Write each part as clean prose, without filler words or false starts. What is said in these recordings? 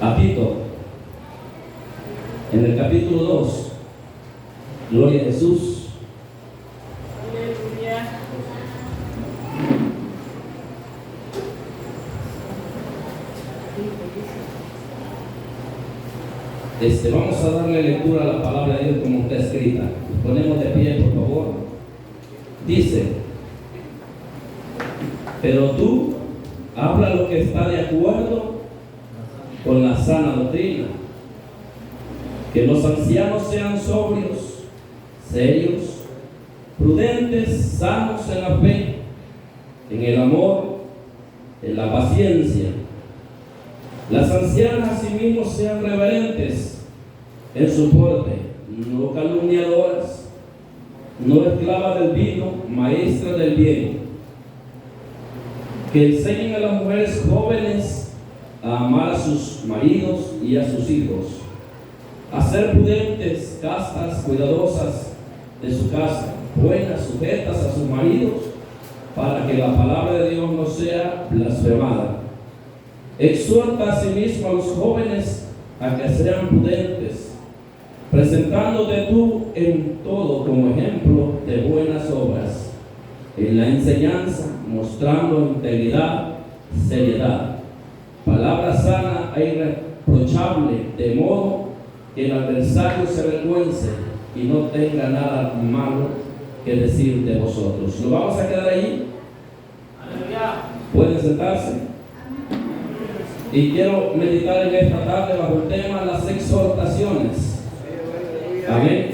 a Tito, en el capítulo 2. Gloria a Jesús. Aleluya. Vamos a darle lectura a la palabra de Dios como está escrita. Nos ponemos de pie, por favor. Dice: pero tú habla lo que está de acuerdo con la sana doctrina, que los ancianos sean sobrios, serios, prudentes, sanos en la fe, en el amor, en la paciencia. Las ancianas asimismo sean reverentes en su porte, no calumniadoras, no esclavas del vino, maestras del bien, que enseñen a las mujeres jóvenes a amar a sus maridos y a sus hijos, a ser prudentes, castas, cuidadosas de su casa, buenas, sujetas a sus maridos, para que la palabra de Dios no sea blasfemada. Exhorta asimismo a los jóvenes a que sean prudentes, presentándote tú en todo como ejemplo de buenas obras, en la enseñanza, mostrando integridad, seriedad, palabra sana e irreprochable, de modo que el adversario se avergüence y no tenga nada malo que decir de vosotros. ¿Nos vamos a quedar allí? Aleluya. Pueden sentarse. Y quiero meditar en esta tarde bajo el tema las exhortaciones. Amén.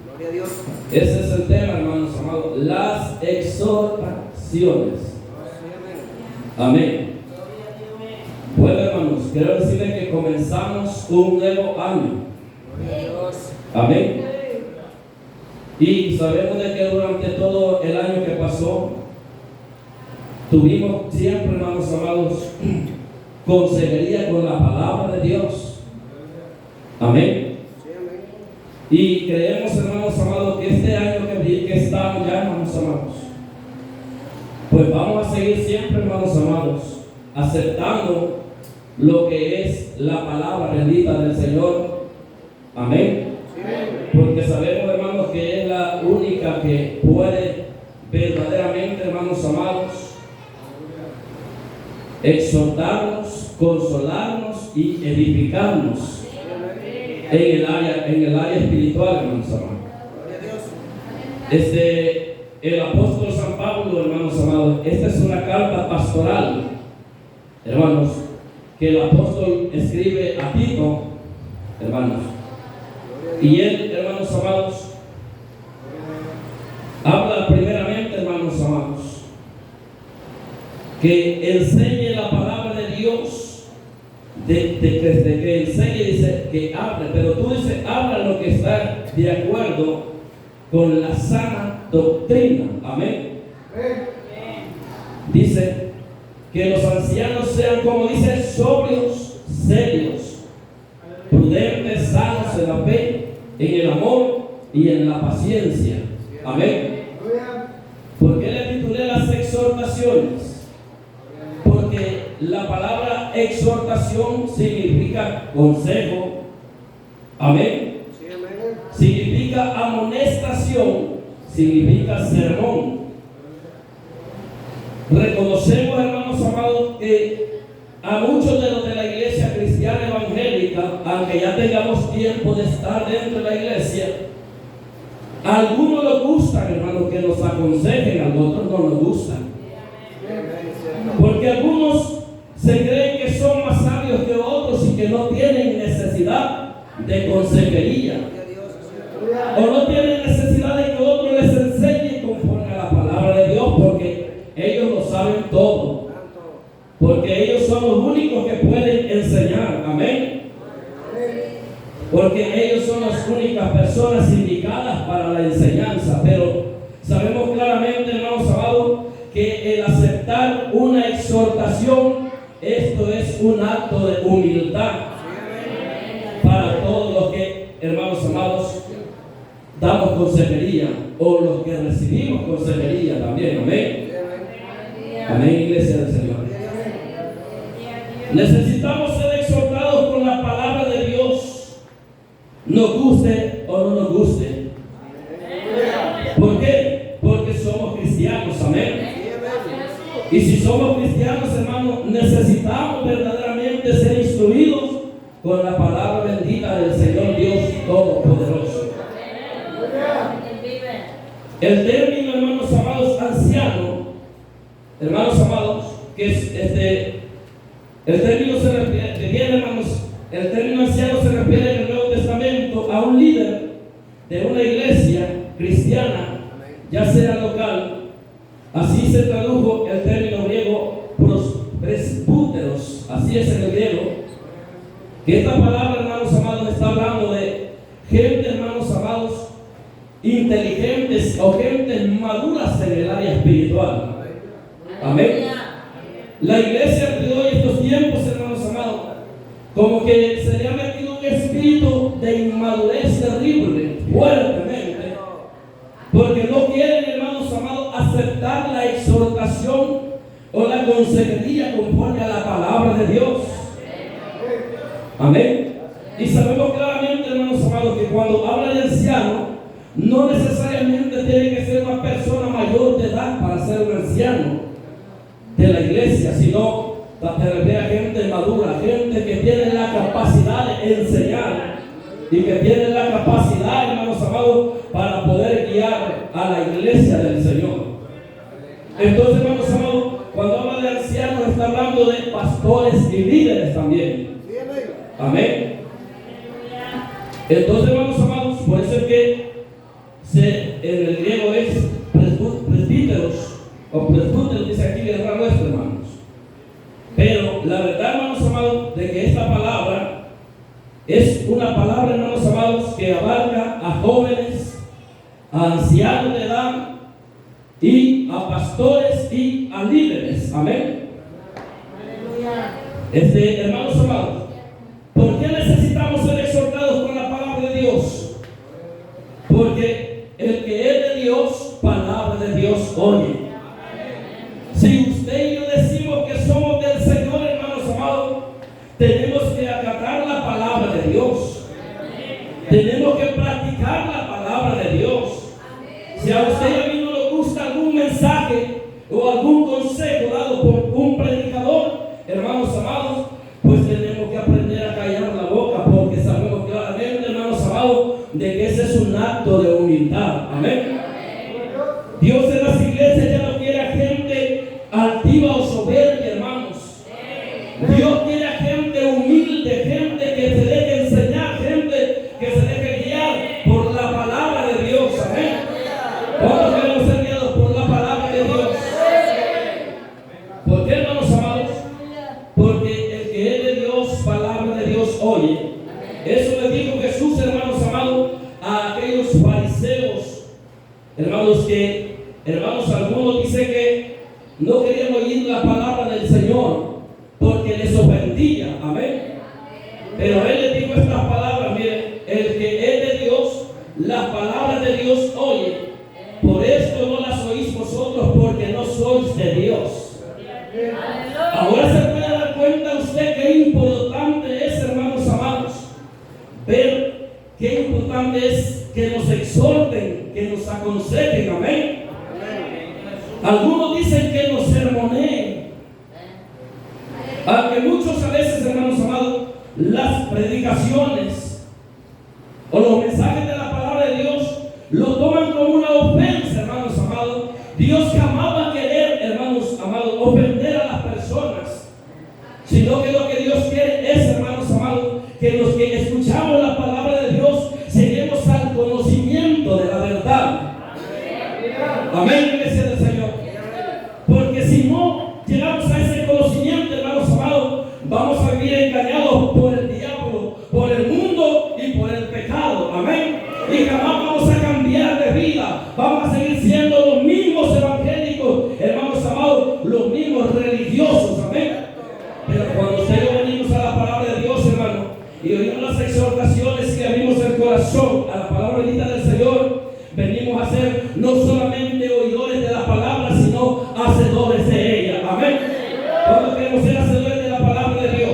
Gloria a Dios. Ese es el tema, hermanos amados, las exhortaciones. Amén. Bueno, hermanos, quiero decirles que comenzamos un nuevo año. Gloria a Dios. Amén. Y sabemos de que durante todo el año que pasó, tuvimos siempre, hermanos amados, consejería con la palabra de Dios. Amén. Y creemos, hermanos amados, que este año que estamos ya, hermanos amados, pues vamos a seguir siempre, hermanos amados, aceptando lo que es la palabra bendita del Señor. Amén. Porque sabemos, hermanos, que es la única que puede verdaderamente, hermanos amados, exhortarnos, consolarnos y edificarnos en el área espiritual, hermanos amados. El apóstol San Pablo, hermanos amados, esta es una carta pastoral, hermanos, que el apóstol escribe a Tito, hermanos. Y él, hermanos amados, habla primeramente, hermanos amados, que enseñe la palabra de Dios, de que enseñe, dice que hable, pero tú dices, habla lo que está de acuerdo con la sana doctrina. Amén. Dice que los ancianos sean, como dice, sobrios, serios, prudentes, sanos en la fe, en el amor y en la paciencia. Amén. ¿Por qué le titulé las exhortaciones? Porque la palabra exhortación significa consejo. Amén. Significa amonestación, significa sermón. Reconocemos, hermanos amados, que a muchos de los de la iglesia cristiana evangélica, aunque ya tengamos tiempo de estar dentro de la iglesia, a algunos les gustan, hermanos, que nos aconsejen, a otros no nos gustan. Porque algunos se creen que son más sabios que otros y que no tienen necesidad de consejería. O no tienen necesidad de que otro les enseñe conforme a la palabra de Dios, porque ellos lo saben todo. Porque ellos son los únicos que pueden enseñar. Amén. Porque ellos son las únicas personas indicadas para la enseñanza. Pero sabemos claramente, hermanos amados, que el aceptar una exhortación, esto es un acto de humildad para todos los que, hermanos amados, damos consejería, o los que recibimos consejería también. Amén. Amén, iglesia del Señor. Necesitamos ser exhortados con la palabra de Dios, nos guste o no nos guste. ¿Por qué? Porque somos cristianos, amén. Y si somos cristianos, hermanos, necesitamos verdaderamente ser instruidos con la palabra bendita del Señor Dios Todopoderoso. El término, hermanos amados, anciano, hermanos amados, que es el término se refiere, hermanos, el término anciano se refiere en el Nuevo Testamento a un líder de una iglesia cristiana, ya sea local. Así se tradujo el término griego presbúteros, así es en el griego, que esta palabra, hermanos amados, está hablando de gente, hermanos amados, inteligentes o gente maduras en el área espiritual. Amén. La iglesia de hoy, estos tiempos, hermanos amados, como que se le ha metido un espíritu de inmadurez terrible, fuertemente, porque no quieren, hermanos amados, aceptar la exhortación o la consejería conforme a la palabra de Dios. Amén. Y sabemos claramente, hermanos amados, que cuando habla de anciano, no necesariamente tiene que ser una persona mayor de edad para ser un anciano de la iglesia, sino se refiere a gente madura, gente que tiene la capacidad de enseñar y que tiene la capacidad, hermanos amados, para poder guiar a la iglesia del Señor. Entonces, hermanos amados, cuando habla de ancianos, está hablando de pastores y líderes también. Amén. Entonces, hermanos amados, por eso es que en el griego es presbíteros o presbúteros, dice aquí el raro nuestro, hermanos. Pero la verdad, hermanos amados, de que esta palabra es una palabra, hermanos amados, que abarca a jóvenes, a ancianos de edad y a pastores y a líderes. Amén. Hermanos amados, ¿por qué necesitamos ser exhortados con la palabra de Dios? Porque el que es de Dios, palabra de Dios oye. Si usted y yo decimos que somos del Señor, hermanos amados, tenemos que acatar la palabra de Dios. Tenemos que practicar la palabra de Dios. Si a usted y a mí no le gusta algún mensaje o algún consejo dado por un predicador, hermanos amados, pues tenemos que aprender a callar la boca, porque sabemos claramente, hermanos amados, de que ese es un acto de humildad. Amén. Dios en las iglesias ya no quiere a gente altiva o soberbia, hermanos. Dios quiere a gente humilde, gente que se deje enseñar, gente que se deje guiar por la palabra de Dios. Amén. ¿Cuántos queremos ser guiados por la palabra de Dios? ¿Por qué, hermanos amados? Porque el que es de Dios, palabra de Dios oye. Eso le dijo Jesús, hermanos amados, a aquellos fariseos, hermanos, que, hermanos, algunos dicen que no querían oír la palabra del Señor porque les ofendía. Amén. Pero Él les dijo estas palabras: miren, el que es de Dios, las palabras de Dios oye. Por esto no las oís vosotros, porque no sois de Dios. Ahora se puede dar cuenta usted qué importante es, hermanos amados, ver qué importante es que nos exhorten, que nos aconsejen. Amén. Algunos dicen que nos sermoneen, aunque muchos a veces, hermanos amados, las predicaciones o los mensajes de la palabra de Dios lo toman como una ofensa, hermanos amados. Dios jamás va a querer, hermanos amados, ofender a las personas, sino que lo que Dios quiere es, hermanos amados, que los que escuchamos la palabra de Dios lleguemos al conocimiento de la verdad. Amén, iglesia del Señor. Porque si no llegamos a ese conocimiento, hermanos amados, vamos a vivir engañados por el diablo, por el mundo y por el pecado. Amén. Y jamás vamos a cambiar de vida. Vamos a seguir siendo los mismos evangélicos, hermanos amados, los mismos religiosos. Amén. Pero cuando usted y yo venimos a la palabra de Dios, hermano, y oímos las exhortaciones y abrimos el corazón a la palabra bendita del Señor, venimos a ser no solamente oidores de la palabra, sino hacedores de ella. Amén. ¿Cuántos queremos ser hacedores de la palabra de Dios?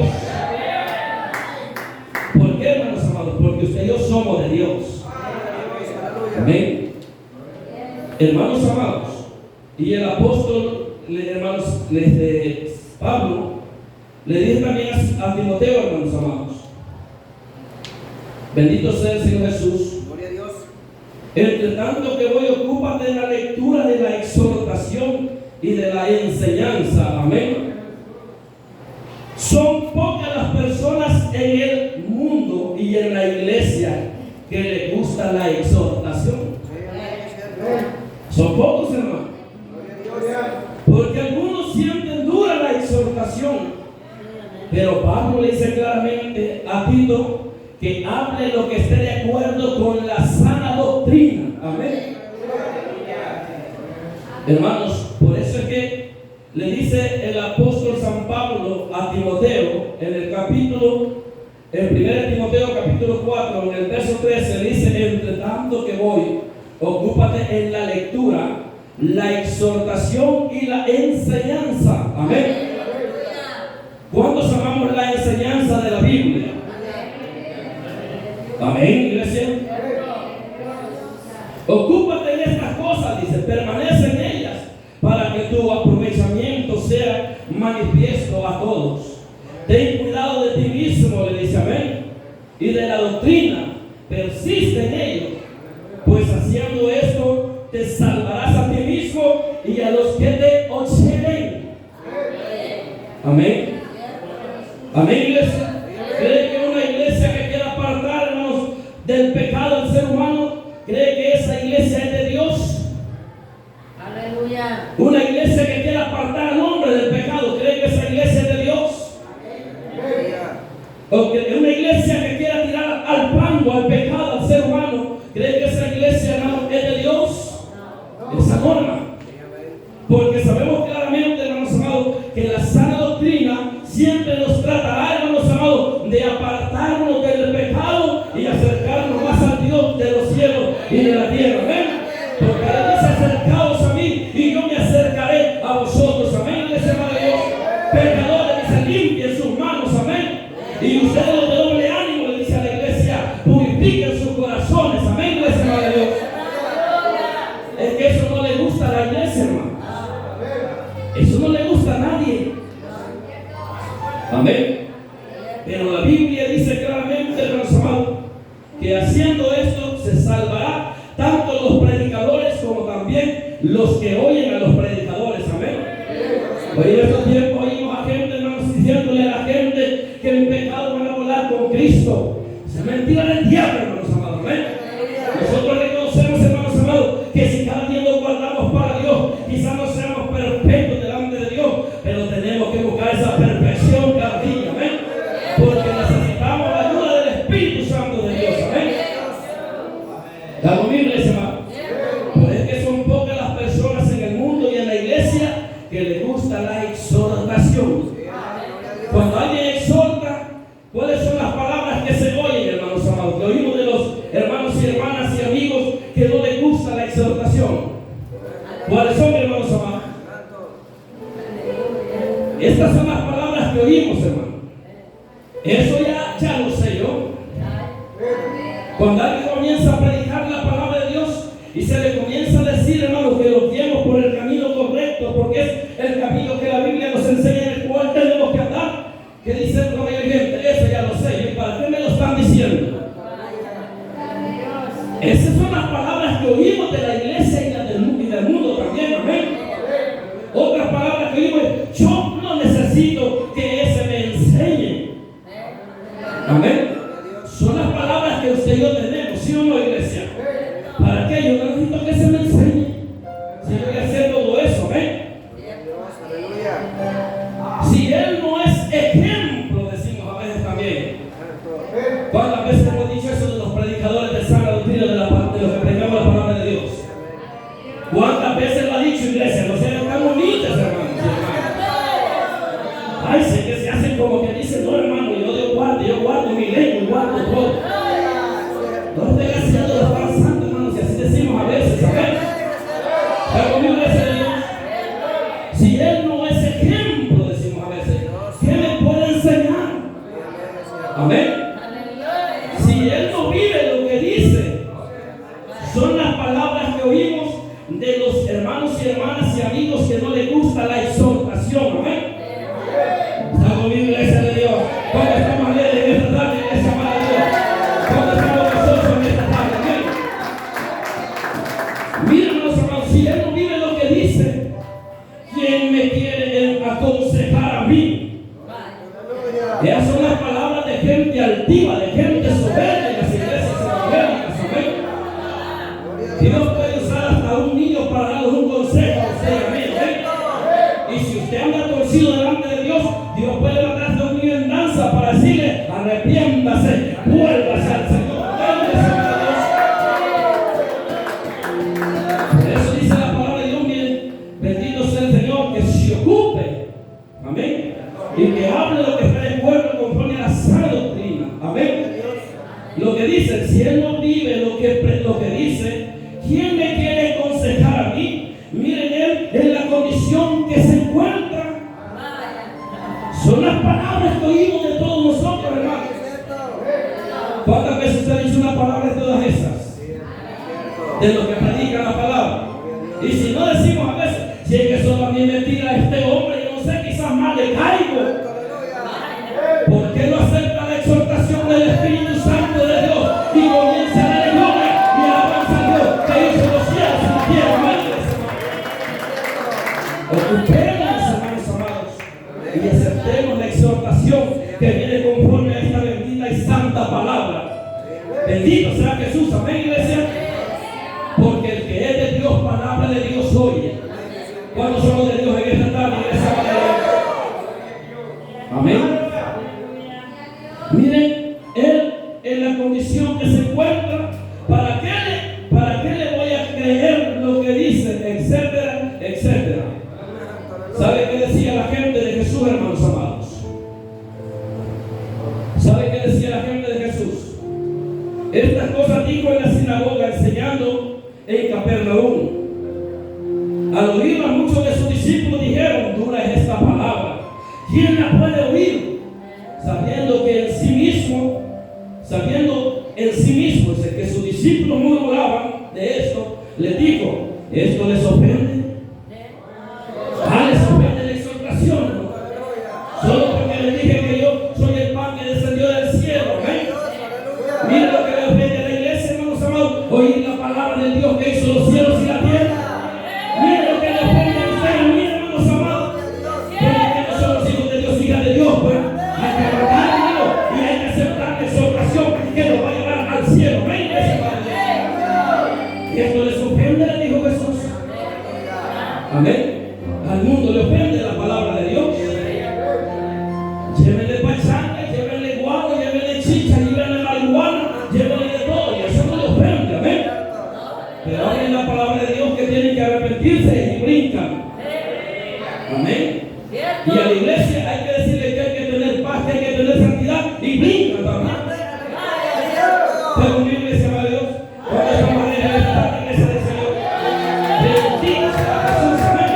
Hermanos amados, y el apóstol, hermanos, Pablo, le dice también a Timoteo, hermanos amados, bendito sea el Señor Jesús. Gloria a Dios. Entre tanto que voy, ocúpate de la lectura, de la exhortación y de la enseñanza. Amén. Son pocas las personas en el mundo y en la iglesia que les gusta la exhortación. Son pocos, hermanos. Porque algunos sienten dura la exhortación. Pero Pablo le dice claramente a Tito que hable lo que esté de acuerdo con la sana doctrina. Amén. Hermanos, por eso es que le dice el apóstol San Pablo a Timoteo en el capítulo, en 1 Timoteo capítulo 4, en el verso 13, le dice: entre tanto que voy, ocúpate en la lectura, la exhortación y la enseñanza. Amén. ¿Cuántos amamos la enseñanza de la Biblia? Amén, iglesia. Ocúpate en estas cosas, dice, permanece en ellas, para que tu aprovechamiento sea manifiesto a todos. Ten cuidado de ti mismo, le dice, amén, y de la doctrina, persiste en ello, pues haciendo esto te salvarás a ti mismo y a los que te oyeren. Amén. Amén, iglesia. ¿Cree que una iglesia que quiera apartar, hermanos, del pecado del ser humano, cree que esa iglesia es de Dios? Aleluya. Una iglesia que quiera apartar al hombre del pecado, ¿cree que esa iglesia es de Dios? O que una iglesia que quiera tirar al fango, al pecado, al ser humano, ¿cree que esa iglesia, hermano, es de Dios? Esa norma. Porque sabemos claramente, hermanos amados, que la sana doctrina siempre nos tratará, hermanos amados, de apartarnos del pecado y acercarnos más al Dios de los cielos y de la tierra. Amén. Porque Él dice: acercaos a mí y yo me acercaré a vosotros. Amén. Les hermano de Dios. Pecadores, dice, limpien sus manos. Amén. Y ustedes, los de doble ánimo, le dice a la iglesia, purifiquen sus corazones. Amén. Les hermano de Dios. Es que eso no le gusta a la iglesia, hermano. Eso no le gusta a nadie. Amén. Pero la Biblia dice claramente, hermanos amados, que haciendo esto se salvará tanto los predicadores como también los que oyen a los predicadores. Amén. Hoy en estos tiempos oímos a gente, hermanos, diciéndole a la gente que en pecado van a volar con Cristo. Es mentira del diablo, hermanos amados. Amén. Nosotros reconocemos, hermanos amados, que si cada día nos guardamos para Dios, quizás no seamos perfectos delante de Dios, pero tenemos que buscar esa perfección cada día. Amén. Porque necesitamos la ayuda del Espíritu Santo de Dios. Amén. ¿Está conmigo, iglesia, hermano? Pues es que son pocas las personas en el mundo y en la iglesia que les gusta la exhortación. Cuando alguien exhorta, ¿cuáles son las palabras que se oyen, hermanos amados? Que oímos de los hermanos y hermanas y amigos que no les gusta la exhortación. ¿Cuáles son, hermanos amados? Estas son las palabras que oímos, hermano. Eso ya lo sé yo. Cuando alguien comienza a predicar la palabra de Dios y se le comienza a decir, hermanos, que lo guiemos por el camino correcto, porque es el camino que la Biblia nos enseña, en el cual tenemos que andar, que dice la mayoría, eso ya lo sé. ¿Y para qué me lo están diciendo? Esas son las palabras que oímos de la iglesia y del mundo también. Amén. Otras palabras que oímos es: yo no necesito que ese me enseñe. Amén. Son las palabras que usted y yo tenemos, ¿sí o no, iglesia? ¿Para qué? Yo no necesito que se me enseñe. Si yo voy a hacer todo eso, amén. Si Él no es ejemplo, decimos a veces también. ¿Cuántas veces hemos dicho eso de los predicadores de sana doctrina, de los que predicamos la palabra de Dios? ¿Cuántas veces lo ha dicho, iglesia? No sean tan bonitas, hermanos. Ay, sé que se hacen como que dicen: no, hermano, yo guardo mi lengua y guardo todo. No estoy haciendo lo tan santo, hermanos, y así decimos a veces, ¿sabes? Pero conmigo, iglesia de Dios, si Él no es ejemplo, decimos a veces, ¿qué me puede enseñar? Amén. Si Él no vive lo que dice, son las palabras que oímos de Esas son las palabras de gente altiva, de gente soberbia en las iglesias evangélicas. Amén. Dios puede usar hasta un niño para darles un consejo a usted y a mí. Amén. Y si usted anda torcido delante de Dios, Dios puede mandar a un niño en danza para decirle: arrepiéntase, vuélvase al Señor. Por eso dice la palabra de Dios, miren, bendito sea el Señor, que se ocupe, amén, y que hable lo que está de acuerdo conforme a la sana doctrina, amén. Lo que dice, si él no vive lo que dice, ¿quién me quiere aconsejar a mí? Miren él en la condición que se encuentra. Son las palabras que oímos de todos nosotros, hermanos. ¿Cuántas veces usted ha dicho una palabra de todas esas? De los que predican la palabra. Y si no decimos a veces, si es que eso también me tira a este hombre, yo no sé, quizás más le caigo. ¿Por qué no acepta la exhortación del Espíritu Santo de Dios y comienza a dar gloria y alabanza a Dios que hizo los cielos y la tierra? Ocupémonos, hermanos amados, y aceptemos la exhortación que viene conforme a esta bendita y santa palabra. Bendito sea Jesús, amén, iglesia. Porque el que es de Dios, palabra de Dios oye. ¿Cuántos somos de Dios en esta tarde, iglesia? Amén. Miren, él en la condición que se encuentra, ¿para qué le voy a creer lo que dice? Etcétera, etcétera. ¿Sabe qué decía la gente de Jesús, hermanos amados? ¿Sabe qué decía la gente de Jesús? Estas cosas dijo en la sinagoga enseñando en Capernaum. Al oírla, muchos de sus discípulos dijeron: dura es esta palabra, ¿quién la puede oír? Sabiendo en sí mismo que sus discípulos murmuraban de esto, les dijo: ¿esto les ofende? Les ofende la exhortación, ¿no? Solo porque les dije que yo soy el pan que descendió del cielo. ¿Okay? Miren lo que le ofende a la iglesia, hermanos amados: oír la palabra de Dios que hizo los cielos y la tierra. Miren lo que le ofende a ustedes, miren, hermanos amados, porque no somos hijos de Dios, hijas de Dios, pues hay que tratar de Dios y hay que aceptar la exhortación que nos va a llevar al cielo. ¿Ven? Y esto les ofende, le dijo Jesús. Amén. Al mundo le ofende la palabra de Dios. Llévenle pachanga, llévenle guaro, llévenle chicha, llévenle marihuana, llévenle de todo, y eso no le ofende, amén. Pero hablen la palabra de Dios, que tienen que arrepentirse y brincan. Amén. Y a la iglesia hay que decirle que hay que tener paz, que hay que tener santidad, y brincan también. Pero mi iglesia, va a Dios, con esta manera de estar en iglesia del Señor. Bendito sea Jesús, amén.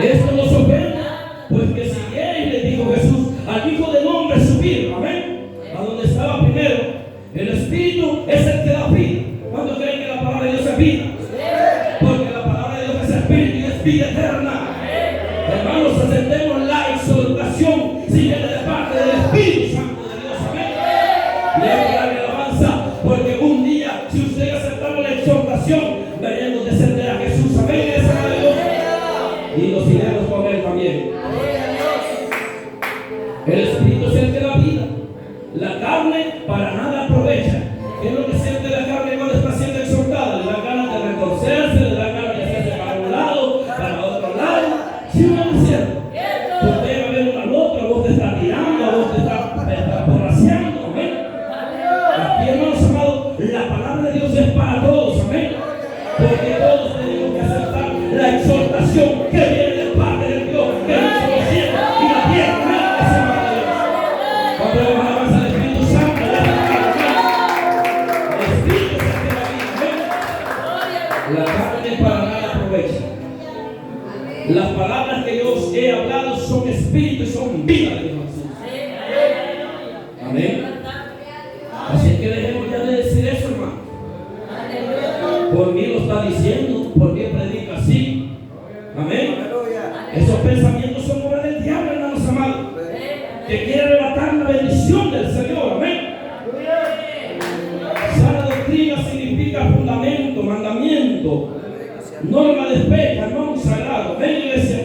Esto nos ofende, pues que si bien le dijo Jesús al Hijo del Hombre subir, amén, a donde estaba primero, el Espíritu es el que da vida. ¿Cuántos creen que la palabra de Dios es vida? Porque la palabra de Dios es Espíritu y es vida eterna. Hermanos, aceptemos la exhortación si viene de parte del Espíritu Santo de Dios, amén. Y hay que darle alabanza, porque un día, si usted aceptamos la exhortación, veremos descender a Jesús, amén, esa de Dios, y nos iremos con él también. El Espíritu es el que da vida. La carne para nada aprovecha. ¿Qué es lo que siente la carne cuando está siendo exhortada? Le da ganas de retorcerse, le da ganas de hacerse para un lado, para otro lado. ¿Sí o no es cierto? Usted va a ver uno al otro, vos te está tirando, vos te está porraciando, amén. Aquí, hermanos amados, la palabra de Dios es para todos, amén. Porque todos tenemos que aceptar la exhortación que viene de parte de Dios, que hizo los cielos y la tierra, amén. Cuando le alabanza al Espíritu Santo, el Espíritu es el que da vida, amén. La carne para nada aprovecha. Las palabras que yo os he hablado son espíritu y son vida, de Jesús. Amén. Así es que dejemos ya de decir eso, hermano. Por mí lo está diciendo, por qué predica así. Amén. Esos pensamientos son obra del diablo, hermanos amados, que quiere arrebatar la bendición del Señor. Amén. Sana doctrina significa fundamento, mandamiento, norma de fe, canon sagrado. Ven, iglesia.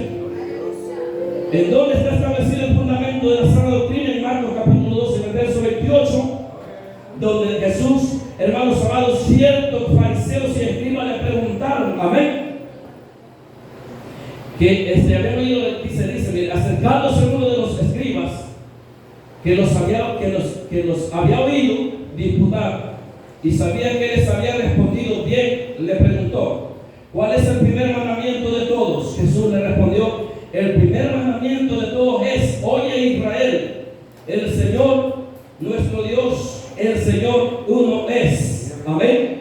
¿En dónde está esta que había oído, dice, mire, acercándose uno de los escribas que los había oído disputar y sabía que les había respondido bien, le preguntó: ¿cuál es el primer mandamiento de todos? Jesús le respondió: el primer mandamiento de todos es: oye Israel, el Señor nuestro Dios, el Señor uno es. Amén.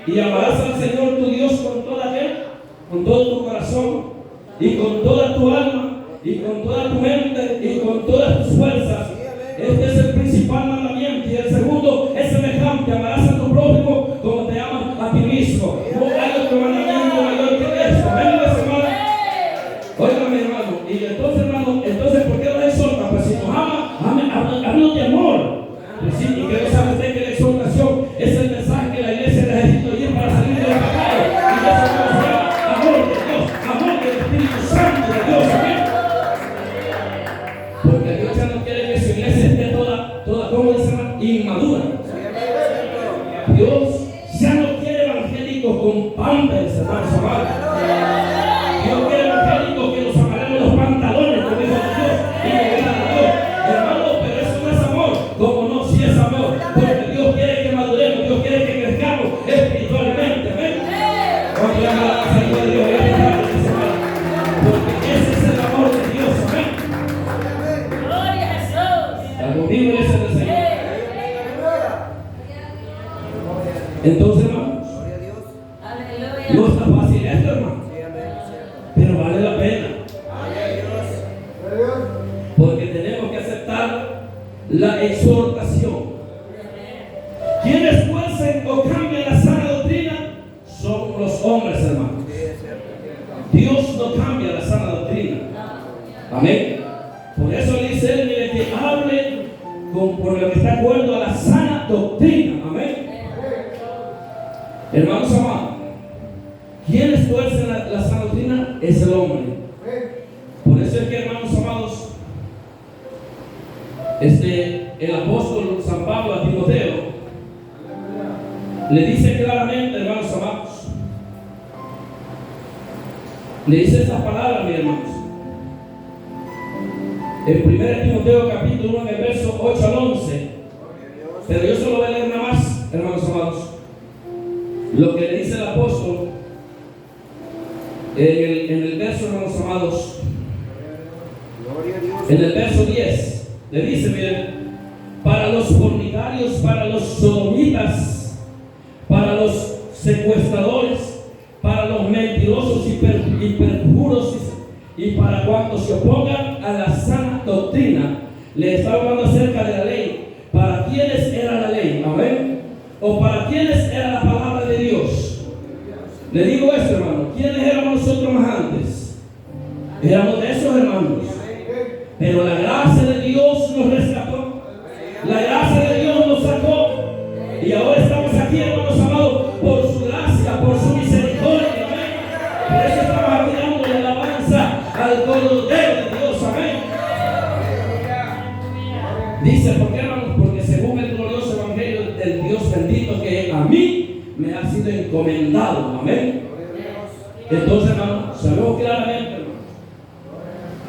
Y amarás al Señor tu Dios con todo tu corazón y con toda tu alma y con toda tu mente y con todas tus fuerzas. Este es el principal mandamiento, y el segundo es semejante: amarás a tu prójimo como te amas a ti mismo. No hay otro mandamiento mayor que esto. Amén, hermano. Oiga, mi hermano. Y entonces, hermano, ¿por qué nos exhorta? Pues si nos ama, háblanos de amor. Pues sí, y que no sabe usted que la exhortación es el mensaje que la iglesia necesita oír para salir del pecado. Y eso se llama amor de Dios, amor del Espíritu Santo de Dios. Amén. Porque Dios ya no quiere que su iglesia esté toda, ¿cómo dice, hermano? Inmadura. Dios ya no quiere evangélicos con pampers, hermanos amados. Dios quiere evangélicos que nos amaremos los pantalones, como dijo Dios, y que vean a Dios. Hermano, pero eso no es amor. ¿Cómo no? Sí es amor. Porque Dios quiere que maduremos, Dios quiere que crezcamos espiritualmente. Amén. Cuando la alabanza de Dios, porque ese es el amor de Dios. Amén. Gloria a Jesús. Algo vivo es el Señor. Entonces, hermanos, Aleluya. no está fácil esto, hermano, pero vale la pena, porque tenemos que aceptar la exhortación. Quienes fuercen o cambian la sana doctrina son los hombres, hermanos. Dios no cambia la sana doctrina. Amén. Por eso le dice él, mire, que hable por lo que está de acuerdo a la sana doctrina. Amén. Hermanos amados, quienes tuercen la sana doctrina es el hombre. Por eso es que, hermanos amados, el apóstol San Pablo a Timoteo le dice claramente, hermanos amados, le dice estas palabras, mis hermanos, en 1 Timoteo capítulo 1, en el verso 8 al 11. Pero yo solo voy a leer nada más, hermanos amados, lo que le dice el apóstol en el verso, hermanos amados, en el verso 10, le dice, miren: para los fornicarios, para los sodomitas, para los secuestradores, para los mentirosos y perjuros, y para cuantos se opongan a la sana doctrina. Le está hablando acerca de la ley. ¿Para quiénes era la ley? Amén. ¿O para quiénes era la palabra de Dios? Le digo esto, hermano: ¿quiénes éramos nosotros más antes? Éramos de esos, hermanos. Pero la gracia de Dios nos rescató. La gracia de Dios nos sacó. Y ahora estamos aquí, hermanos amados, por su gracia, por su misericordia. Amén. Por eso estamos aquí dando la alabanza al Cordero de Dios. Amén. Dice, ¿por qué, hermanos? Porque según el glorioso evangelio del Dios bendito que a mí me ha sido encomendado. Amén. Entonces, hermanos, sabemos claramente, hermanos,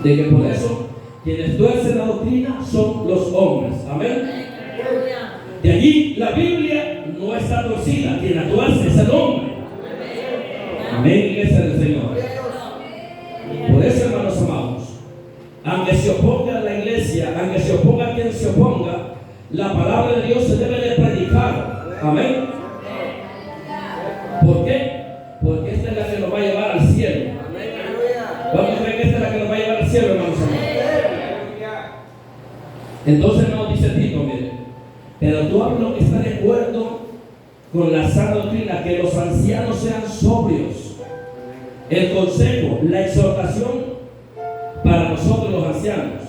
de que por eso quienes tuercen la doctrina son los hombres. Amén. De allí la Biblia no está torcida. Quien la tuerce es el hombre. Amén, iglesia del Señor. Por eso, hermanos amados, aunque se oponga a la iglesia, aunque se oponga a quien se oponga, la palabra de Dios se debe de predicar. Amén. ¿Por qué? Porque esta es la que nos va a llevar al cielo. Vamos a ver que esta es la que nos va a llevar al cielo, hermanos amados. Entonces, hermanos, dice Tito, mire: pero tú hablas lo que está de acuerdo con la sana doctrina, que los ancianos sean sobrios. El consejo, la exhortación para nosotros los ancianos,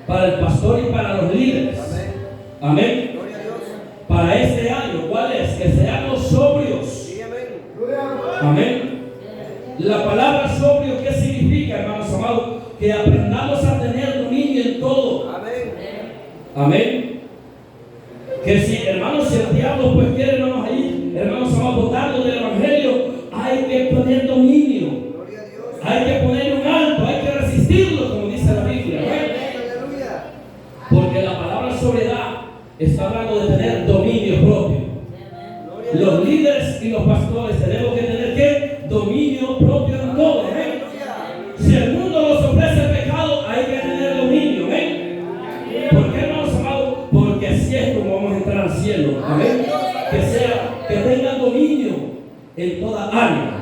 para el pastor y para los líderes. Amén. Para este año, ¿cuál es? Que seamos sobrios. Amén. La palabra sobrio, ¿qué significa, hermanos amados? Que aprendamos a tener dominio en todo. Amén. Que si, hermanos, si el diablo pues quiere, hermanos, ahí, hermanos amados, botarnos del evangelio, hay que poner dominio. Hay que poner un está hablando de tener dominio propio. Los líderes y los pastores tenemos que tener ¿qué? Dominio propio en todo. ¿Eh? Si el mundo nos ofrece el pecado, hay que tener dominio. ¿Eh? ¿Por qué, hermanos amados? Porque así es como vamos a entrar al cielo. ¿Amén? Que tengan dominio en toda área.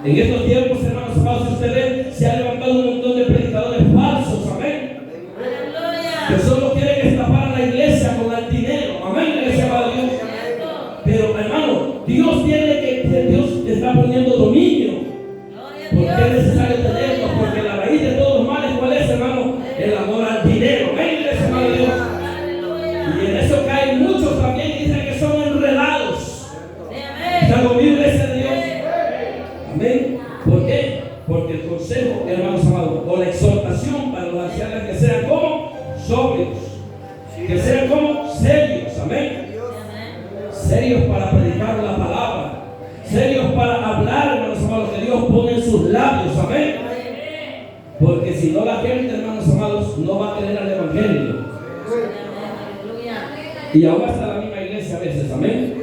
En estos tiempos, hermanos amados, si usted ve, se ha levantado un montón de predicadores falsos. Amén. Que solo quieren estafar a la iglesia con el dinero. Amén. Iglesia para Dios. Pero hermano, Dios te está poniendo dominio. Porque es necesario tenerlo. Porque la raíz de todos los males, ¿cuál es, hermano? El amor al dinero. Amén. Iglesia para Dios. Y en eso caen muchos también y dicen que son enredados. ¿Está conmigo, iglesia de Dios? Amén. ¿Por qué? Porque el consejo, hermanos amados, o la exhortación para los ancianos, que sean como sobrios, que sean como serios. Amén. Serios para predicar la palabra, serios para hablar, hermanos amados, que Dios pone en sus labios. Amén. Porque si no, la gente, hermanos amados, no va a creer al evangelio. Y aún hasta la misma iglesia a veces. Amén.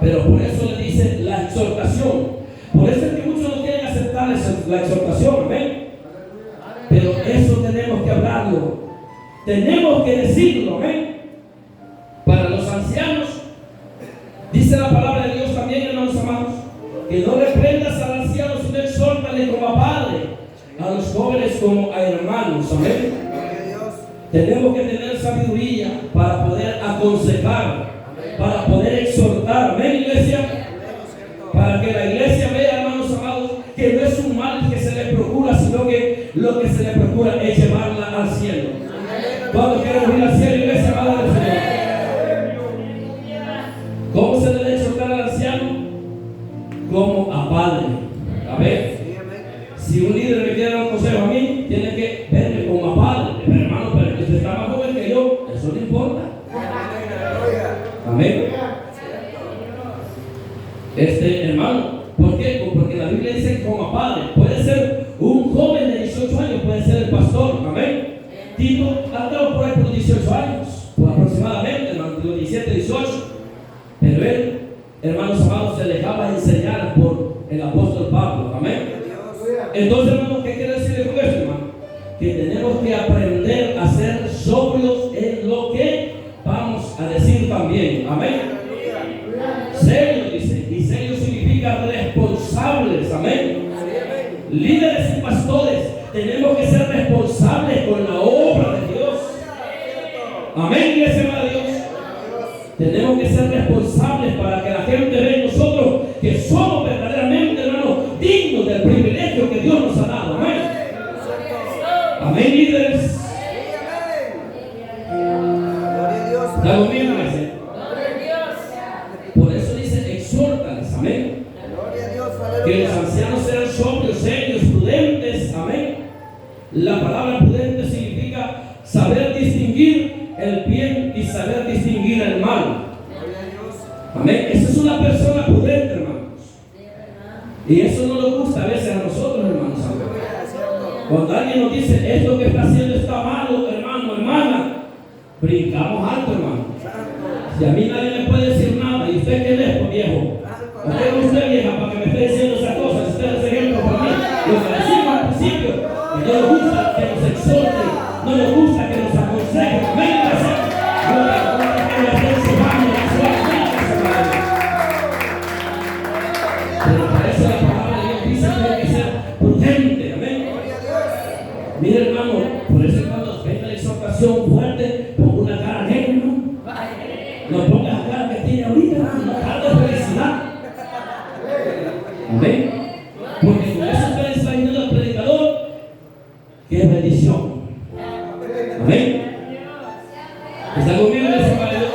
Pero por eso le dice la exhortación. Por eso es que muchos no quieren aceptar la exhortación. Amén. Pero eso tenemos que hablarlo. Tenemos que decirlo. Amén. Para los ancianos, dice la palabra de Dios también, hermanos amados, que no reprendas al anciano, sino exhórtale como a padre, a los jóvenes como a hermanos. Amén. Tenemos que tener sabiduría para poder aconsejar, para poder exhortar. Amén, iglesia. Para que la iglesia vea, hermanos amados, que no es un mal que se le procura, sino que lo que se le procura es llevarla al cielo. ¿Cuándo queremos ir al cielo, iglesia amada del Señor? ¿Cómo se debe exhortar al anciano? Como a padre. A ver, si un líder me quiere dar un consejo a mí, tiene que verme como a padre. Pero hermano, pero que usted está más joven que yo, eso no importa. Amén. Hermano, ¿por qué? Porque la Biblia dice como a padre. Puede ser un joven de 18 años, puede ser el pastor. Amén. Tito andaba por ahí por 18 años, por aproximadamente, hermano, 17, 18. Pero él, hermanos amados, se dejaba enseñar por el apóstol Pablo. Amén. Entonces, hermanos, ¿qué quiere decir con esto, hermano? Que tenemos que aprender a ser sobrios en lo que vamos a decir también. Amén. Serio, dice, y serio significa responsables. Amén. Líderes y pastores, tenemos que ser responsables con la obra de Dios. Amén, iglesia de Dios. Tenemos que ser responsables para que la gente vea en nosotros que somos verdaderamente, hermanos, dignos del privilegio que Dios nos ha dado. Amén. Amén, líderes. ¿Está conmigo, iglesia? Por eso dice, exhórtales. Amén. Que los ancianos sean sobrios, serios, prudentes. Amén. La palabra prudente significa saber distinguir el bien y saber distinguir el mal. Amén. Esa es una persona prudente, hermanos. Y eso no nos gusta a veces a nosotros, hermanos. Cuando alguien nos dice esto que está haciendo está malo, hermano, hermana, brincamos alto, hermano. Si a mí nadie me puede decir nada, ¿y usted qué es esto, viejo? ¿O qué es usted, vieja, para que me esté diciendo esas cosas? Si usted es ejemplo para mí, lo que decimos al principio, que no nos gusta que nos exhorten, no nos gusta que nos aconsejen. Amén. Pero para eso la palabra de Dios dice que hay que ser prudente. Amén. Mira, hermano, por eso cuando venga la exhortación fuerte, ponga una cara negra, hermano. No ponga la cara que tiene ahorita, una cara de felicidad. Amén. Porque con eso usted está ayudando al predicador. ¡Qué bendición! Amén. ¿Está conmigo, iglesia de Dios?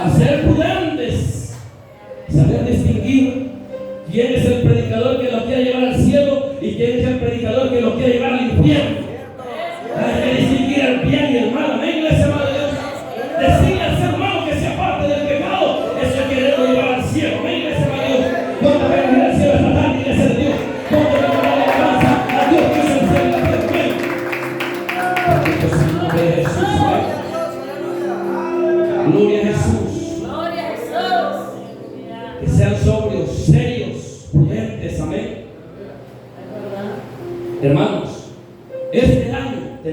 A ser prudentes, saber distinguir quién es el predicador que lo quiere llevar al cielo y quién es el predicador que lo quiere llevar al infierno. Hay que distinguir el bien y el mal. Amén, iglesia de Dios. Decirle al ser humano que se aparte del pecado, eso es quererlo llevar al cielo. Amén, iglesia de Dios. ¿Cuánto queremos ir al cielo esta tarde, iglesia de Dios? ¿Cuánto queremos darle alabanza a Dios que es el cielo y la tierra? Amén. Porque Jesús, amén.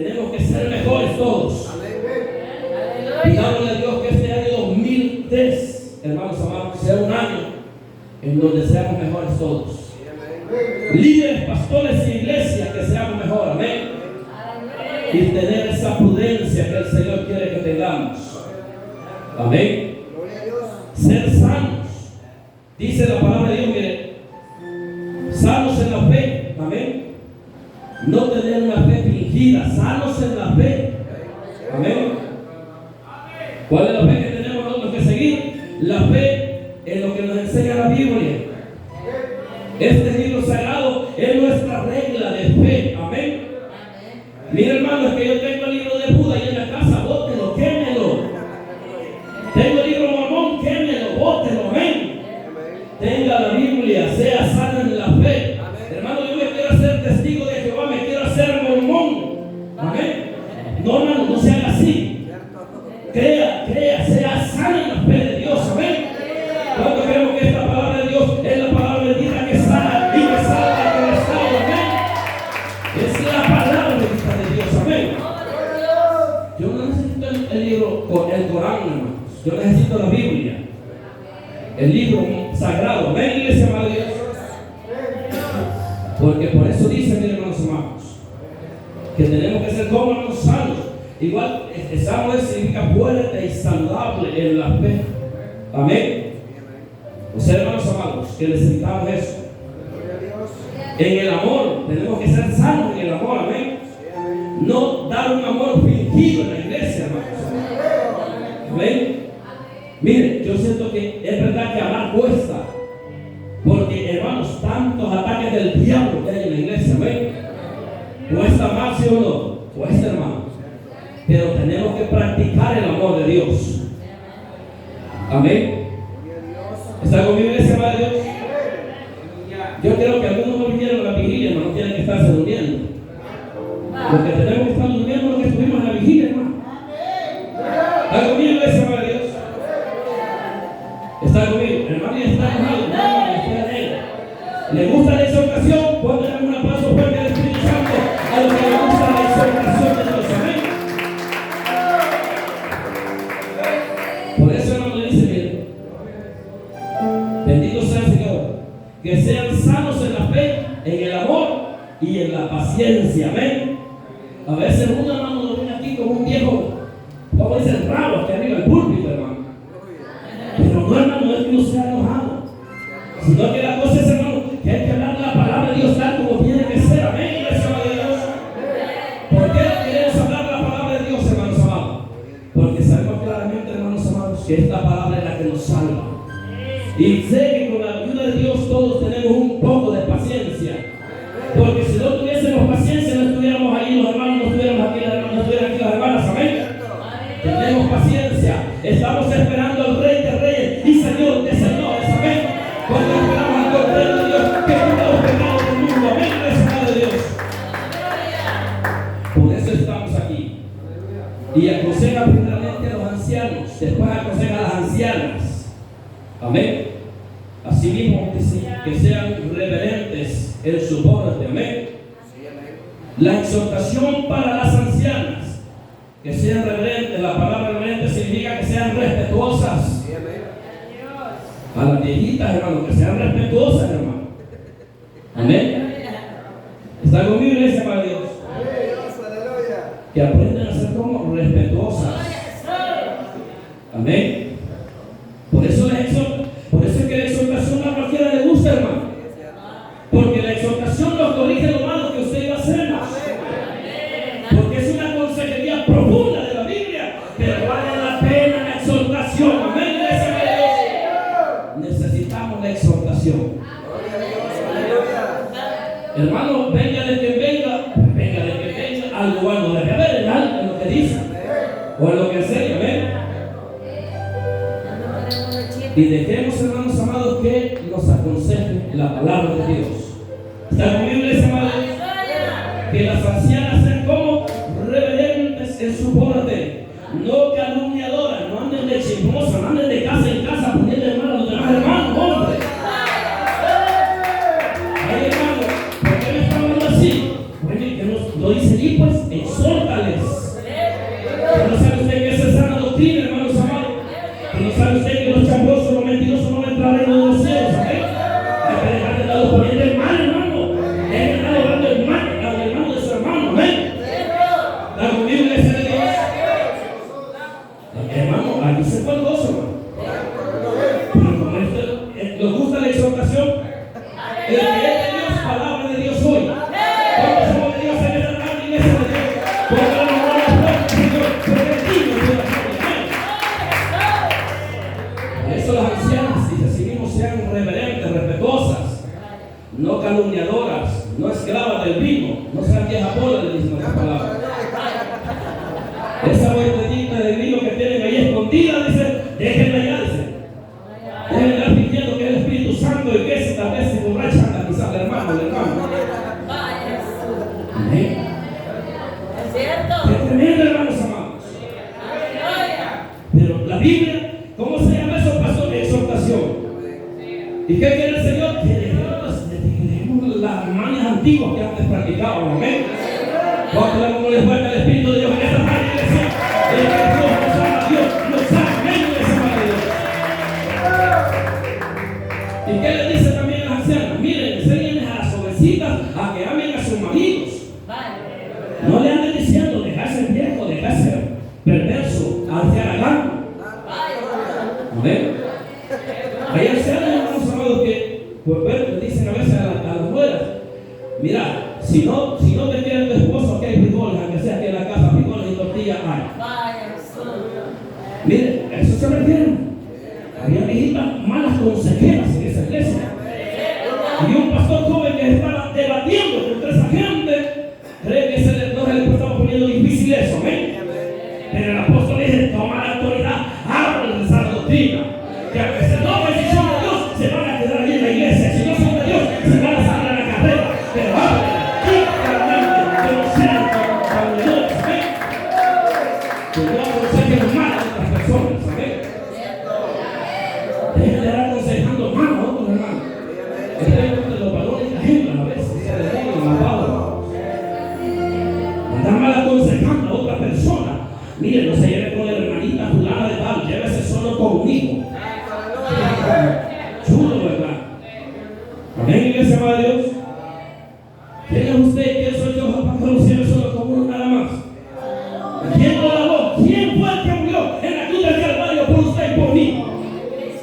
tenemos que ser mejores todos. Pidámosle a Dios que este año 2003, hermanos amados, sea un año en donde seamos mejores todos. Líderes, pastores y iglesias, que seamos mejores, amén. Y tener esa prudencia que el Señor quiere que tengamos, amén. Ser sanos, dice la palabra de Dios, mire, sanos en la fe, amén. No tener una fe fingida, sanos en la fe, amén. ¿Cuál es la fe que tenemos nosotros que seguir? La fe en lo que nos enseña la Biblia. Este libro sagrado es nuestra regla de fe, amén. Mira, hermano, es que yo tengo el libro de Buda y en la casa, bótelo, quémelo. Tengo el libro mormón, quémelo, bótelo, amén. Tenga la Biblia, sea sano en la fe. Hermano, yo me quiero hacer testigo de Jehová, me quiero hacer mormón, amén. No, hermano, no se haga así. Crea, sea sano en la fe de Dios, amén. Cuando creemos que esta palabra de Dios es la palabra bendita que sana y que salva y que restaura, amén. Es la palabra bendita de Dios, amén. Yo no necesito el libro, el Corán, hermanos. Yo necesito la Biblia, el libro sagrado, amén, iglesia amada de Dios. Porque por eso dice, mis hermanos amados, que tenemos que ser como hermanos sanos. Igual, sano significa fuerte y saludable en la fe, amén. O sea, hermanos amados, que necesitamos eso. En el amor, tenemos que ser sanos en el amor, amén. No dar un amor fingido en la iglesia, hermanos. Amén. Mire, yo siento que es verdad que amar cuesta. Porque, hermanos, tantos ataques del diablo que hay en la iglesia, amén. Cuesta más, ¿sí o no? Cuesta, hermanos. Pero tenemos que practicar el amor de Dios. Amén. ¿Está conmigo, iglesia amada de Dios? Yo creo que algunos no vinieron a la vigilia, hermano, tienen que estarse durmiendo. Los que tenemos que estar durmiendo los que estuvimos en la vigilia, hermano. ¿Está conmigo, iglesia amada de Dios? ¿Está conmigo? Hermano, ya está enojado. No, está en él. ¿Le gusta la exhortación? Pónganle un aplauso fuerte al Espíritu Santo a los que les gusta la exhortación de Dios, amén. Por eso, hermano, le dice, mire, bendito sea el Señor, que sean sanos en la fe, en el amor y en la paciencia, amén. A veces uno, hermano, lo viene aquí como un viejo, como dicen, raro, que arriba el púlpito, hermano. Pero no, hermano, no es que uno sea enojado, sino que la cosa es, hermano, que hay que hablar la palabra de Dios tal como tiene que ser, amén, iglesia de Dios. ¿Por qué queremos hablar la palabra de Dios, hermanos amados? Porque sabemos claramente, hermanos amados, que esta palabra es la que nos salva. Y sé que con la ayuda de Dios todos tenemos un poco de paciencia. Porque si no tuviésemos paciencia, no estuviéramos ahí los hermanos, no estuviéramos aquí, no estuvieran aquí las hermanas, amén. Tenemos paciencia, estamos esperando al Rey de Reyes y Señor de Señores, amén. Cuando esperamos al Cordero de Dios que quita los pecados del mundo, amén, gracias a Dios. Por eso estamos aquí. Y aconseja primeramente a los ancianos, después aconseja a las ancianas, amén. Asimismo, que sean reverentes en su porte, amén. La exhortación para las ancianas, que sean reverentes. La palabra reverente significa que sean respetuosas. A las viejitas, hermano, que sean respetuosas, hermano. Amén. ¿Está conmigo, iglesia para Dios? Que aprendan a ser como respetuosas. Amén. Por eso es que la exhortación a cualquiera le gusta, hermano. Porque la exhortación nos corrige lo malo que usted iba a hacer, hermano. Porque es una consejería profunda de la Biblia, pero vale la pena la exhortación. Amén, iglesia de Dios. Necesitamos la exhortación. Hermano, venga de que venga, algo bueno debe haber en algo, en lo que dice, o en lo que enseña, amén. Y dejemos, hermanos amados, que nos aconseje la palabra de Dios. ¿Está conmigo, iglesia amada? Que las ancianas sean como reverentes en su porte, no calumniadoras, no anden de chismosas, no anden de casa en casa poniendo en mal a los demás hermanos, hombre. Ay, hermano, ¿por qué me está hablando así? Bueno, que no dice ni pues, exhórtale. Porque la gloria es propia, Señor, porque es digno de la gloria. Por eso las ancianas, dice así mismo, sean reverentes, respetuosas, no calumniadoras, no esclavas del vino, no sean viejas bolas, le dicen las palabras. Esa botellita de vino que tienen ahí escondida, dice, déjenla ya, dice. Déjenla estar fingiendo que es el Espíritu Santo y que si tal vez se borracha anda quizás el hermano. Amén. ¿Es cierto? Qué tremendo, hermanos amados. Pero la Biblia, ¿cómo se llama eso, pastor? Exhortación. ¿Y qué quiere el Señor? Que dejemos las mañas antiguas que antes practicaban. Amén. Cuando como les falta el Espíritu de Dios en esta tarde, iglesia, es que Dios nos ama, Dios nos ama, amén, iglesia, amada de Dios. ¿Y qué le dice también a las ancianas? Miren, enséñenles a las jovencitas a que amen a sus maridos. No le anden diciendo dejarse viejo, dejarse perverso, hacia adelante. Amén. Hay ancianos, hermanos amados, que pues bueno, le dicen a veces a las mujeres, mira, si no te quiere tu esposo, aquí hay frijoles, aunque sea aquí en la casa, frijoles y tortillas hay. Mire, a eso se refiere. Había viejitas malas consejeras en esa iglesia. Había un pastor joven que estaba debatiendo contra esa gente. Cree que no se le estaba poniendo difícil eso, amén. Pero el apóstol dice, toma la autoridad, habla de sana doctrina. Que a veces no, que si son de Dios, se van a quedar ahí en la iglesia. Si no son de Dios, se van a salir a la carrera. Pero habla. Mire, no se lleve con la hermanita fulana de tal, llévese solo conmigo. Chulo, ¿verdad? Amén, iglesia, amada de Dios. ¿Quién es usted? ¿Quién soy yo para que lo lleve solo con uno nada más? ¿Quién lo lavó? ¿Quién fue el que murió en la cruz del Calvario por usted y por mí?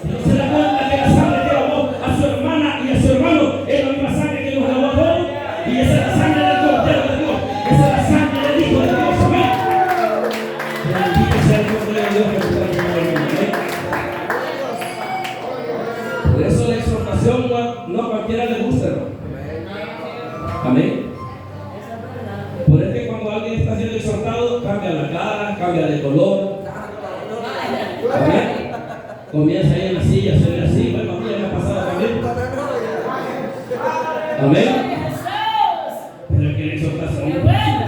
¿No se da cuenta que la sangre que lavó a su hermana y a su hermano es la misma sangre que nos lavó a todos? Y esa es la sangre del Cordero de Dios. Esa es la sangre del Hijo de Dios. Amén. Por eso la exhortación no a cualquiera le gusta, hermano. Amén. Por eso que cuando alguien está siendo exhortado, cambia la cara, cambia de color. Amén. Comienza ahí en la silla, se ve así. Bueno, a mí ya me ha pasado también. Amén. Pero es que la exhortación hay que aguantarla.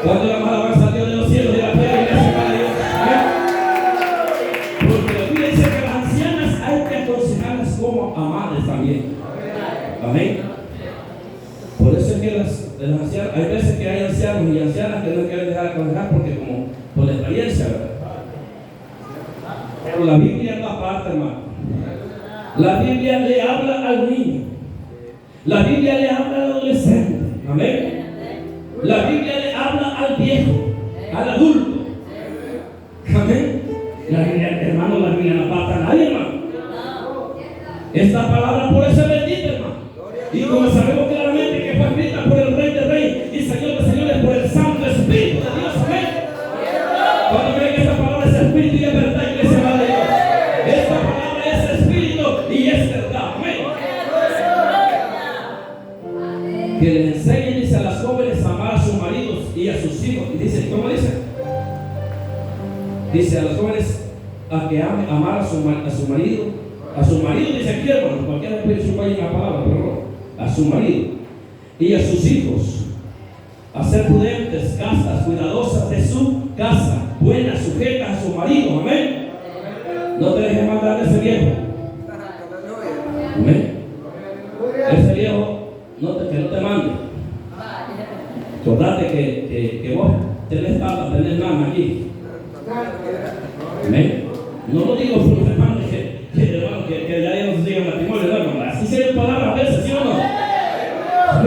Cuando la alabanza a Dios de los cielos y la tierra, iglesia, para Dios. Porque la Biblia dice que las ancianas hay que aconsejarlas como a madres también. Amén. Por eso es que las ancianas, hay veces que hay ancianos y ancianas que no quieren dejar de aconsejar porque como por la experiencia, ¿verdad? Pero la Biblia no aparte, hermano. La Biblia le habla al niño. La Biblia le habla al adolescente. Amén. La Biblia le habla al viejo, al adulto. Amén. La Biblia, hermano, la Biblia no aparta a nadie, hermano. Esta palabra por eso es bendita, hermano. Y como sabemos claramente que fue escrita por el Rey de Reyes y Señor de Señores, por el Santo Espíritu de Dios. Amén. Cuando creen que esta palabra es espíritu y es verdad, iglesia, amada de Dios. Esta palabra es espíritu y es verdad. Amén. Que les enseñen, dice, a las jóvenes a amar a sus maridos y a sus hijos. Y dice, ¿cómo dice? Dice a las jóvenes a que amen, amar a su marido. A su marido, dice aquí, hermano, cualquiera puede suponer la palabra, pero no. A su marido y a sus hijos. A ser prudentes, castas, cuidadosas de su casa, buenas, sujetas a su marido. Amén. No te dejes mandar de ese viejo. Amén. Ese viejo que no te mande. Acordate que vos tenés pata, tenés nada aquí. Amén. No lo digo por los hermanos que ya no se digan matrimonio, no, así se ven palabras a veces, ¿sí o no?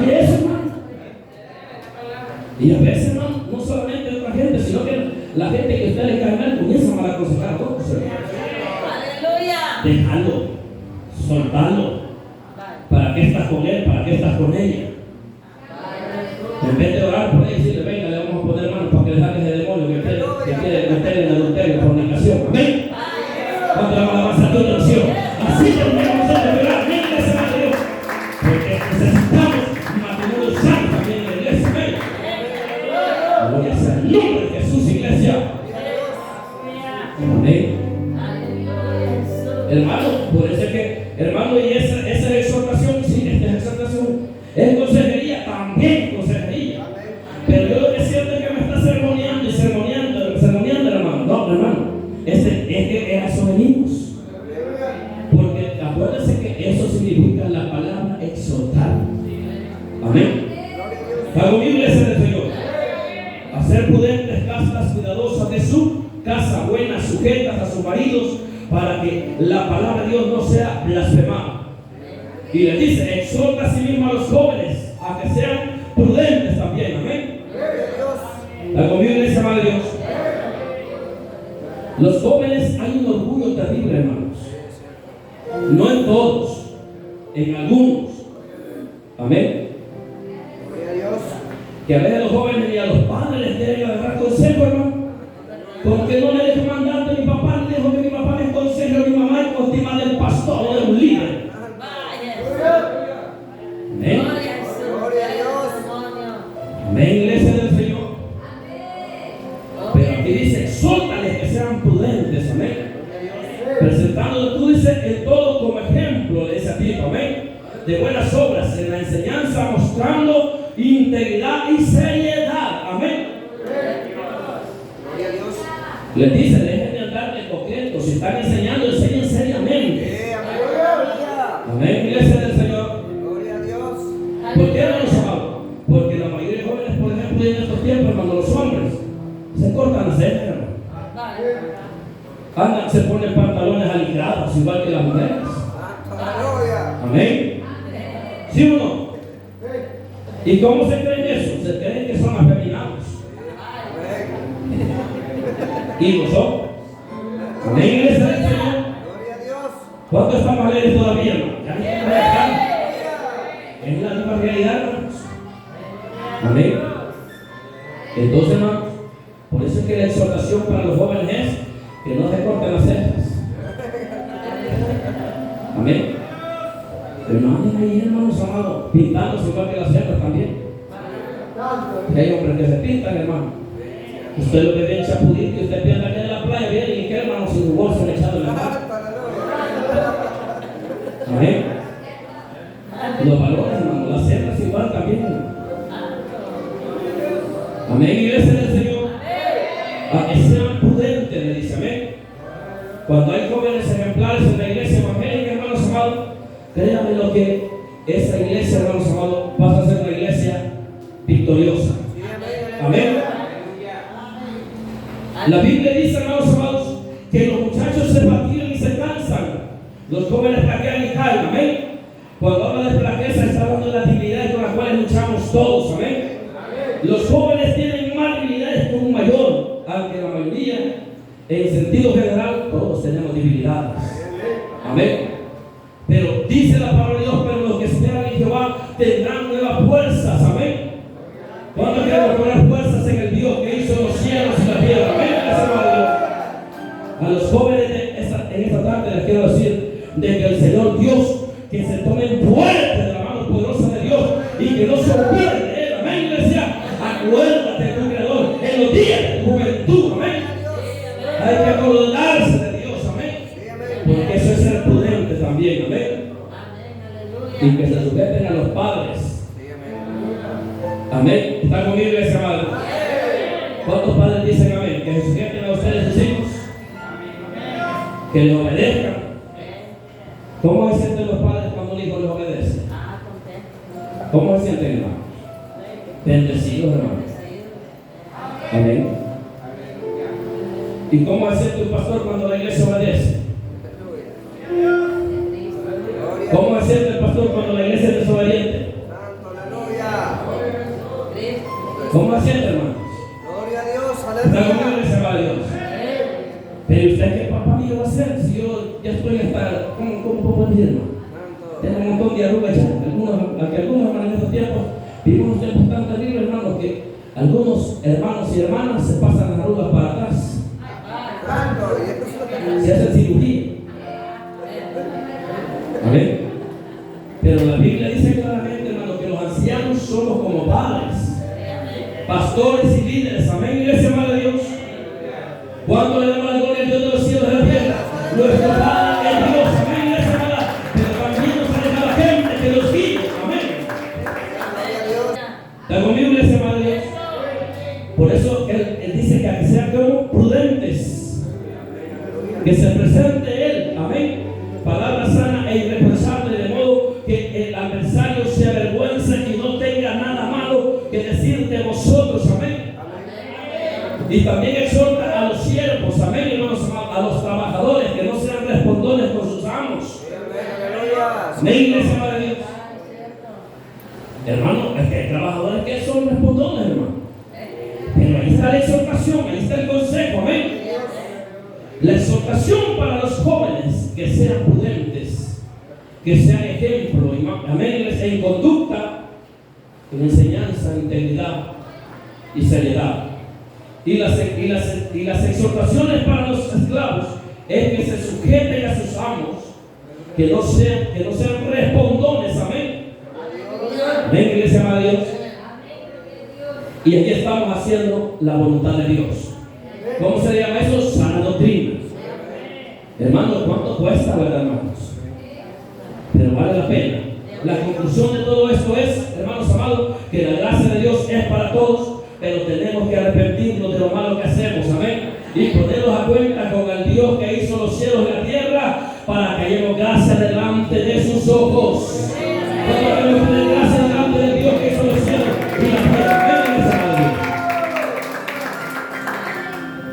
Oye, eso, hermano. Y a veces, hermano, no solamente de otra gente, sino que la gente que usted le cae mal comienza a mal aconsejar a todos. Aleluya. Déjalo, soltalo. ¿Para qué estás con él? ¿Para qué estás con ella? En vez de orar por él y decirle, venga, le vamos a poner manos para que le saque ese demonio que quiere meter en adulterio, fornicación. Amén. Cuando la alabanza a tu oración. Así tendríamos nosotros que orar. Amén, gracias a Dios. Porque necesitamos un matrimonio santo también en la iglesia. Amén. Gloria sea el nombre de Jesús, iglesia. Amén. Hermano, por eso es que, hermano, y esa exhortación, sí, esta exhortación es consejería, también consejería. Pero yo lo que siento es que me está sermoneando y sermoneando, hermano. No, hermano, es que a eso venimos. Porque acuérdense que eso significa la palabra exhortar. Amén. Para mi iglesia del Señor, hacer prudentes, castas, cuidadosas de su casa, buenas, sujetas a sus maridos, para que la palabra de Dios no sea blasfemada. Y le dice, exhorta a sí mismo a los jóvenes a que sean prudentes también. Amén. La conmigo, iglesia, amada de Dios. Los jóvenes hay un orgullo terrible, hermanos. No en todos, en algunos. Amén. Que a veces los jóvenes y a los padres les quieren agarrar consejo, hermano. Porque no le dejo mandato a mi papá, le dejo que mi papá me aconseje a mi mamá en costima del pastor o de un líder. Amén. Amén, iglesia del Señor. Pero aquí dice, exhórtales que sean prudentes. Amén. Presentándolo, tú dices, en todo como ejemplo de ese tipo. Amén. De buenas obras, en la enseñanza, mostrando integridad y seriedad. Amén. Les dice, dejen de andar de coquetos. Si están enseñando, enseñen seriamente. Amén, iglesia del Señor. Gloria a Dios. ¿Por qué no los amamos? Porque la mayoría de jóvenes, por ejemplo, en estos tiempos, cuando los hombres se cortan las cejas, hermano. Andan, se ponen pantalones aligrados, igual que las mujeres. Amén. ¿Sí o no? ¿Y cómo se creen eso? Se creen que son afeminados. Y lo son. Amén, iglesia del Señor. Gloria a Dios. ¿Cuántos estamos alegres todavía, hermano? Es la misma realidad, hermanos. Amén. Entonces, hermanos, por eso es que la exhortación para los jóvenes es que no se corten las cejas. Amén. Pero no anden ahí, hermanos amados, pintándose igual que las cejas también. Y hay hombres que se pintan, hermano. Usted lo que ve en Chapulín, que usted piensa que en la playa viene y que, hermano, sin su bolso le echado en la mano. Amén. Los valores, hermano, las cejas igual también, hermano. Amén, iglesia del Señor. A que sean prudentes, le dice, amén. Cuando hay jóvenes ejemplares en la iglesia evangélica, hermanos amados, créanme lo que esa iglesia, hermanos amados, pasa a ser una iglesia victoriosa. Amén. La Biblia dice, hermanos amados, que los muchachos se fatigan y se cansan, los jóvenes flaquean y caen. Amén. Cuando habla de flaqueza, está hablando de las debilidades con las cuales luchamos todos. Amén. Los jóvenes tienen más debilidades que un mayor, aunque la mayoría, en sentido general, todos tenemos debilidades. Amén. Pero dice la palabra de Dios, pero los que esperan en Jehová tendrán nuevas fuerzas. Amén. ¿Cuándo queremos poner fuerzas en el Dios que hizo los cielos y la tierra? Amén. A los jóvenes en esta tarde les quiero decir de que el Señor Dios, que se tomen fuerte de la mano poderosa de Dios y que no se olviden de Él. Amén, iglesia. Acuérdate de tu Creador en los días de tu juventud. Amén. Hay que acordarse de Dios. Amén. Porque eso es ser prudente también. Amén. Y que se sujeten a los padres. Amén. ¿Están conmigo, iglesia amada? ¿Cuántos padres dicen amén? Que se sujeten a ustedes sus hijos. Que les obedezcan. ¿Cómo se sienten los padres cuando un hijo les obedece? ¿Cómo se sienten, hermanos? Bendecidos, hermanos. Amén. ¿Y cómo se siente un pastor cuando la iglesia obedece? ¿Cómo se siente el pastor cuando la iglesia es desobediente? ¿Cómo se siente, hermanos? Gloria a Dios, ¿Está conmigo, iglesia a Dios? Pero usted, ¿qué papá mío va a hacer si yo ya estoy en esta, ¿cómo puedo decir, hermano? Tengo un montón de arrugas ya. Algunos hermanos en estos tiempos Vivimos tiempos tan terribles, hermanos, que algunos hermanos y hermanas se pasan las arrugas para atrás, Santo, y esto es lo que se hacen cirugía. Amén. Pero la Biblia dice claramente, hermano, que los ancianos somos como padres, pastores y líderes. Amén, iglesia, amada de Dios. ¿Cuándo le damos la gloria al Dios de los cielos y de la tierra? Nuestro Padre es Dios. Amén, iglesia, amada. Pero también nos ha dejado gente que los guíe. Amén. gloria a Dios. ¿Está conmigo, iglesia, amada de Dios? Por eso él dice que sean como prudentes, que se presente Él. Amén. Palabra sana e irreprochable, de modo que el adversario se avergüence y no tenga nada malo que decir de vosotros. Amén. Y también exhorta a los siervos, amén, hermanos, a los trabajadores, que no sean respondones con sus amos. Amén, iglesia, amada de Dios. Hermano, es que hay trabajadores que son respondones, hermano. Pero ahí está la exhortación, ahí está el consejo, amén. La exhortación para los jóvenes, que sean prudentes, que sean ejemplo, amén, en conducta, en enseñanza, en integridad y seriedad. Y las exhortaciones para los esclavos es que se sujeten a sus amos, que no sean respondones, amén. Amén, iglesia, amada de Dios. Y aquí estamos haciendo la voluntad de Dios. ¿Cómo se llama eso? Sana doctrina. Hermanos, ¿cuánto cuesta, verdad, hermanos? Pero vale la pena. La conclusión de todo esto es, hermanos amados, que la gracia de Dios es para todos, pero tenemos que arrepentirnos de lo malo que hacemos, amén. Y ponernos a cuenta con el Dios que hizo los cielos y la tierra, para que hayamos gracia delante de sus ojos. Tenemos que tener gracia delante del Dios que hizo los cielos y la tierra.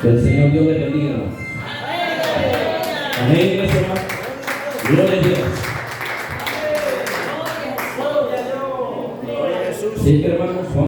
Que el Señor Dios le bendiga. Amén, iglesia, hermano. Gloria a Dios. Sí, hermanos.